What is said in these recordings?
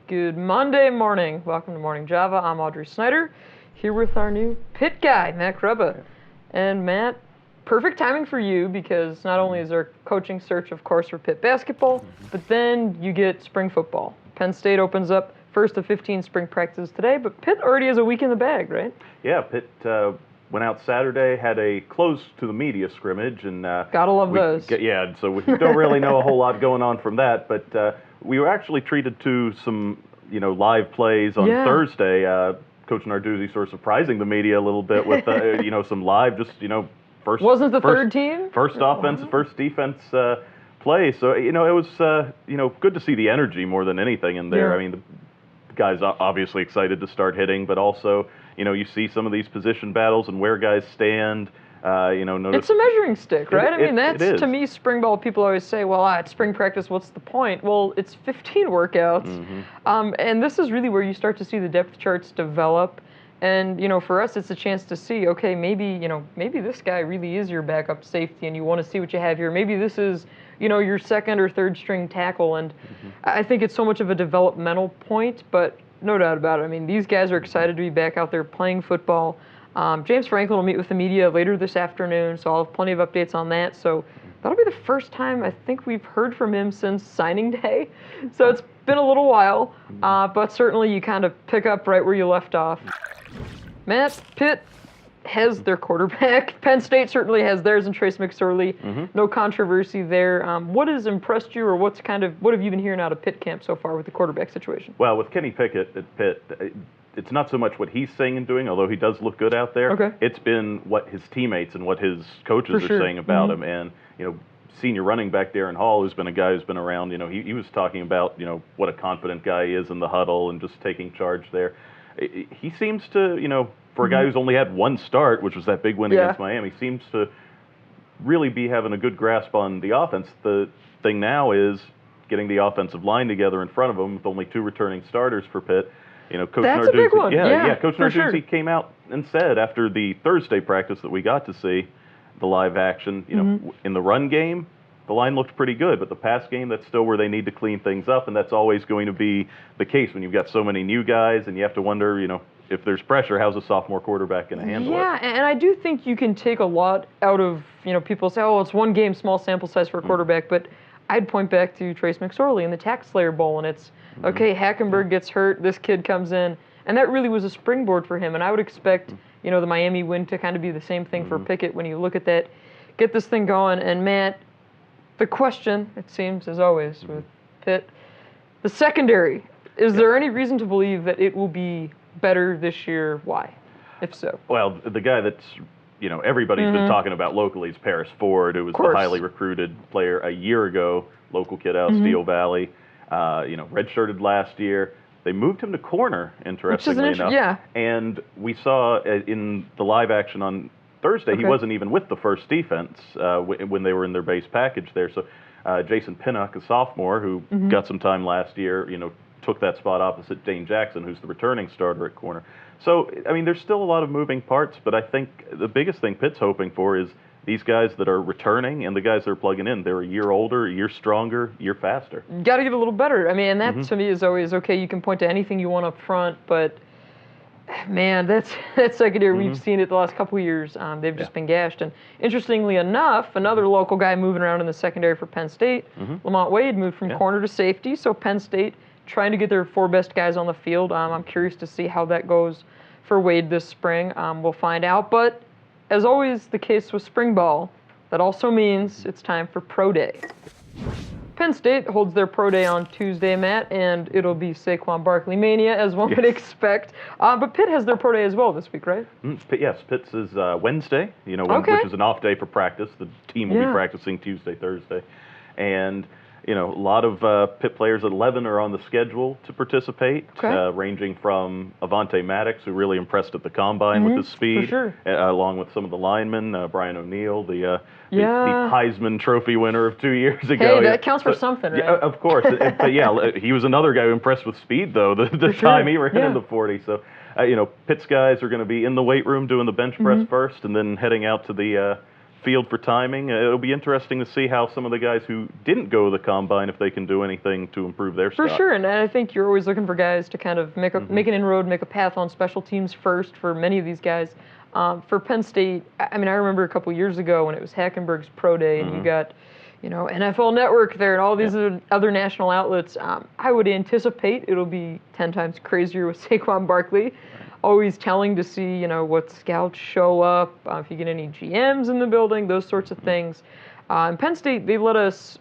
Good Monday morning. Welcome to Morning Java. I'm Audrey Snyder, here with our new Pitt guy, Matt Grubba. And Matt, perfect timing for you because not only is there a coaching search, of course, for Pitt basketball, but then you get spring football. Penn State opens up first of 15 spring practices today, but Pitt already has a week in the bag, right? Yeah, Pitt went out Saturday, had a close to the media scrimmage, and gotta love those. Yeah, so we don't really know a whole lot going on from that, but we were actually treated to some, live plays on Thursday. Coach Narduzzi sort of surprising the media a little bit with, some live, first. Wasn't the third team? First offense, first defense play. So, it was, good to see the energy more than anything in there. Yeah. I mean, the guys obviously excited to start hitting, but also, you see some of these position battles and where guys stand. Notice it's a measuring stick, right? I mean, that's, to me, spring ball. People always say, well, it's spring practice, what's the point? Well, it's 15 workouts. And this is really where you start to see the depth charts develop. And, for us, it's a chance to see, okay, maybe this guy really is your backup safety and you want to see what you have here. Maybe this is, your second or third string tackle. And I think it's so much of a developmental point, but no doubt about it. I mean, these guys are excited to be back out there playing football. James Franklin will meet with the media later this afternoon, so I'll have plenty of updates on that. So that'll be the first time I think we've heard from him since signing day. So it's been a little while, but certainly you kind of pick up right where you left off. Matt, Pitt has their quarterback. Penn State certainly has theirs in Trace McSorley. No controversy there. What has impressed you, or what have you been hearing out of Pitt camp so far with the quarterback situation? Well, with Kenny Pickett at Pitt, it's not so much what he's saying and doing, although he does look good out there. Okay. It's been what his teammates and what his coaches are saying about him. And, senior running back Darren Hall, who's been a guy who's been around, he was talking about, what a confident guy he is in the huddle and just taking charge there. He seems to, for a guy who's only had one start, which was that big win against Miami, seems to really be having a good grasp on the offense. The thing now is getting the offensive line together in front of him with only two returning starters for Pitt. Coach That's Narduzzi, a big one. Coach Narduzzi came out and said after the Thursday practice that we got to see, the live action, in the run game, the line looked pretty good, but the pass game, that's still where they need to clean things up, and that's always going to be the case when you've got so many new guys, and you have to wonder, if there's pressure, how's a sophomore quarterback going to handle it? Yeah, and I do think you can take a lot out of, people say, oh, it's one game, small sample size for a quarterback, but I'd point back to Trace McSorley in the Tax Slayer Bowl, and it's, okay, Hackenberg gets hurt, this kid comes in, and that really was a springboard for him, and I would expect, the Miami win to kind of be the same thing for Pickett when you look at that, get this thing going, and Matt, the question, it seems, as always, with Pitt, the secondary, is there any reason to believe that it will be better this year? Why, if so? Well, the guy that's, everybody's been talking about locally is Paris Ford, who was the highly recruited player a year ago, local kid out of Steel Valley, redshirted last year. They moved him to corner, interestingly enough. And we saw in the live action on Thursday, he wasn't even with the first defense when they were in their base package there. So Jason Pinnock, a sophomore who got some time last year, took that spot opposite Dane Jackson, who's the returning starter at corner. So, I mean, there's still a lot of moving parts, but I think the biggest thing Pitt's hoping for is these guys that are returning and the guys that are plugging in. They're a year older, a year stronger, a year faster. You got to get a little better. I mean, and that to me is always, okay, you can point to anything you want up front, but man, that secondary, we've seen it the last couple of years. They've just been gashed. And interestingly enough, another local guy moving around in the secondary for Penn State, Lamont Wade, moved from corner to safety. So Penn State trying to get their four best guys on the field. I'm curious to see how that goes for Wade this spring. We'll find out. But as always the case with spring ball, that also means it's time for Pro Day. Penn State holds their Pro Day on Tuesday, Matt, and it'll be Saquon Barkley mania, as one would expect. But Pitt has their Pro Day as well this week, right? Yes, Pitt's is Wednesday, which is an off day for practice. The team will be practicing Tuesday, Thursday. And, a lot of Pitt players at 11 are on the schedule to participate, ranging from Avante Maddox, who really impressed at the Combine with his speed, along with some of the linemen, Brian O'Neill, the Heisman Trophy winner of 2 years ago. Hey, that counts for something, right? Yeah, of course. But yeah, he was another guy who impressed with speed, though, the time he ran in the 40. So, Pitt's guys are going to be in the weight room doing the bench press first, and then heading out to the field for timing. It'll be interesting to see how some of the guys who didn't go to the combine, if they can do anything to improve their For stock. sure, and I think you're always looking for guys to kind of make an inroad, make a path on special teams first for many of these guys. For Penn State, I mean, I remember a couple years ago when it was Hackenberg's pro day, and you got, NFL Network there and all these other national outlets. I would anticipate it'll be 10 times crazier with Saquon Barkley. Always telling to see, what scouts show up, if you get any GMs in the building, those sorts of things. In Penn State, they let us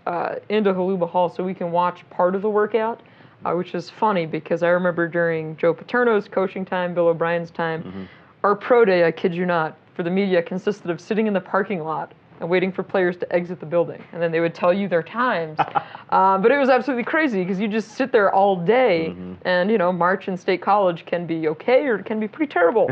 into Haluba Hall so we can watch part of the workout, which is funny because I remember during Joe Paterno's coaching time, Bill O'Brien's time, our pro day, I kid you not, for the media consisted of sitting in the parking lot and waiting for players to exit the building. And then they would tell you their times. But it was absolutely crazy because you just sit there all day and, March in State College can be okay or it can be pretty terrible.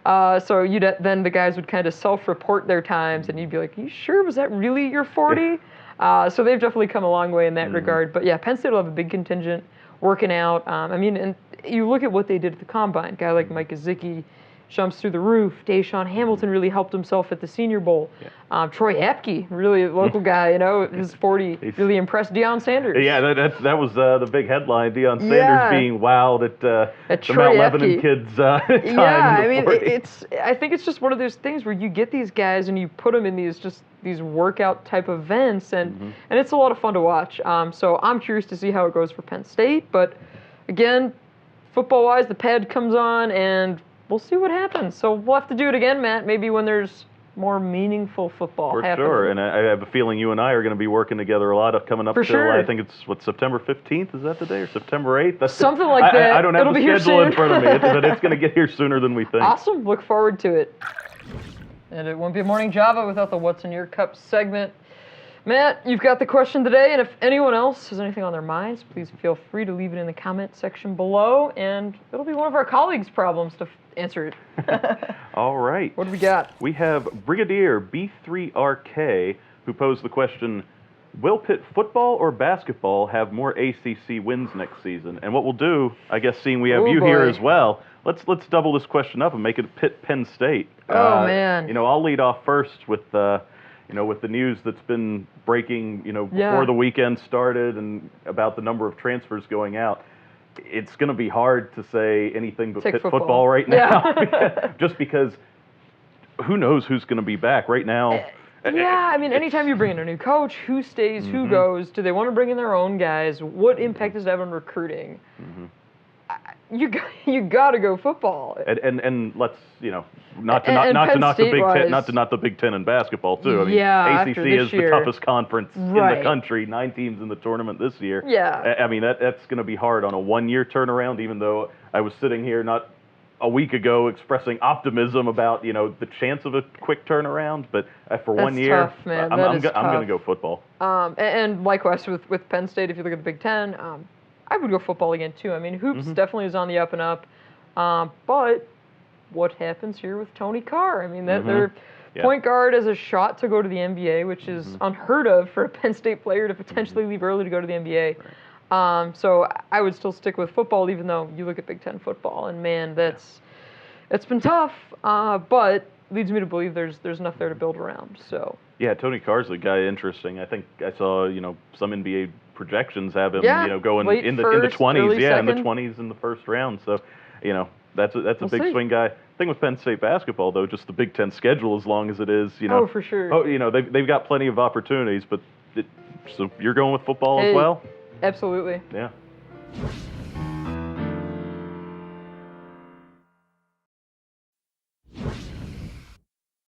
So then the guys would kind of self-report their times and you'd be like, you sure? Was that really your 40? So they've definitely come a long way in that regard. But yeah, Penn State will have a big contingent working out. And you look at what they did at the Combine. A guy like Mike Gesicki jumps through the roof. Deshaun Hamilton really helped himself at the Senior Bowl. Troy Apke, really a local guy, his 40 really impressed Deion Sanders. Yeah, that was the big headline. Deion Sanders being wowed at the Mount Lebanon kids' time. Yeah, I mean, I think it's just one of those things where you get these guys and you put them in these workout type events, and it's a lot of fun to watch. So I'm curious to see how it goes for Penn State. But again, football-wise, the pad comes on and we'll see what happens. So we'll have to do it again, Matt, maybe when there's more meaningful football happening. For sure, and I have a feeling you and I are going to be working together a lot coming up till, I think it's, September 15th? Is that the day? Or September 8th? That's something like that. I don't have the schedule in front of me, but it's going to get here sooner than we think. Awesome. Look forward to it. And it won't be a Morning Java without the What's in Your Cup segment. Matt, you've got the question today, and if anyone else has anything on their minds, please feel free to leave it in the comment section below, and it'll be one of our colleagues' problems to answer it. All right. What do we got? We have Brigadier B3RK, who posed the question, will Pitt football or basketball have more ACC wins next season? And what we'll do, I guess seeing we have you here as well, let's double this question up and make it Pitt Penn State. Oh, man. I'll lead off first with with the news that's been breaking, before the weekend started and about the number of transfers going out. It's going to be hard to say anything but Pitt football right now, just because who knows who's going to be back right now. Yeah, I mean, anytime you bring in a new coach, who stays, who goes, do they want to bring in their own guys? What impact does it have on recruiting? You got to go football. And let's not to knock the Big Ten, not to knock the Big Ten in basketball too. I mean, ACC is the toughest conference in the country. 9 teams in the tournament this year. Yeah. I mean that's going to be hard on a 1-year turnaround. Even though I was sitting here not a week ago expressing optimism about the chance of a quick turnaround, but for 1 year, tough, man. I'm going to go football. And likewise with Penn State, if you look at the Big Ten. I would go football again, too. I mean, hoops definitely is on the up and up. But what happens here with Tony Carr? I mean, their point guard has a shot to go to the NBA, which is unheard of for a Penn State player to potentially leave early to go to the NBA. So I would still stick with football, even though you look at Big Ten football, and, man, it's been tough. But leads me to believe there's enough there to build around. So yeah, Tony Carr's a guy interesting. I think I saw some NBA projections have him going in the 20s, in the 20s in the first round. So that's a big swing guy. Thing with Penn State basketball though, just the Big Ten schedule as long as it is, Oh, for sure. They've got plenty of opportunities, but so you're going with football as well? Absolutely. Yeah.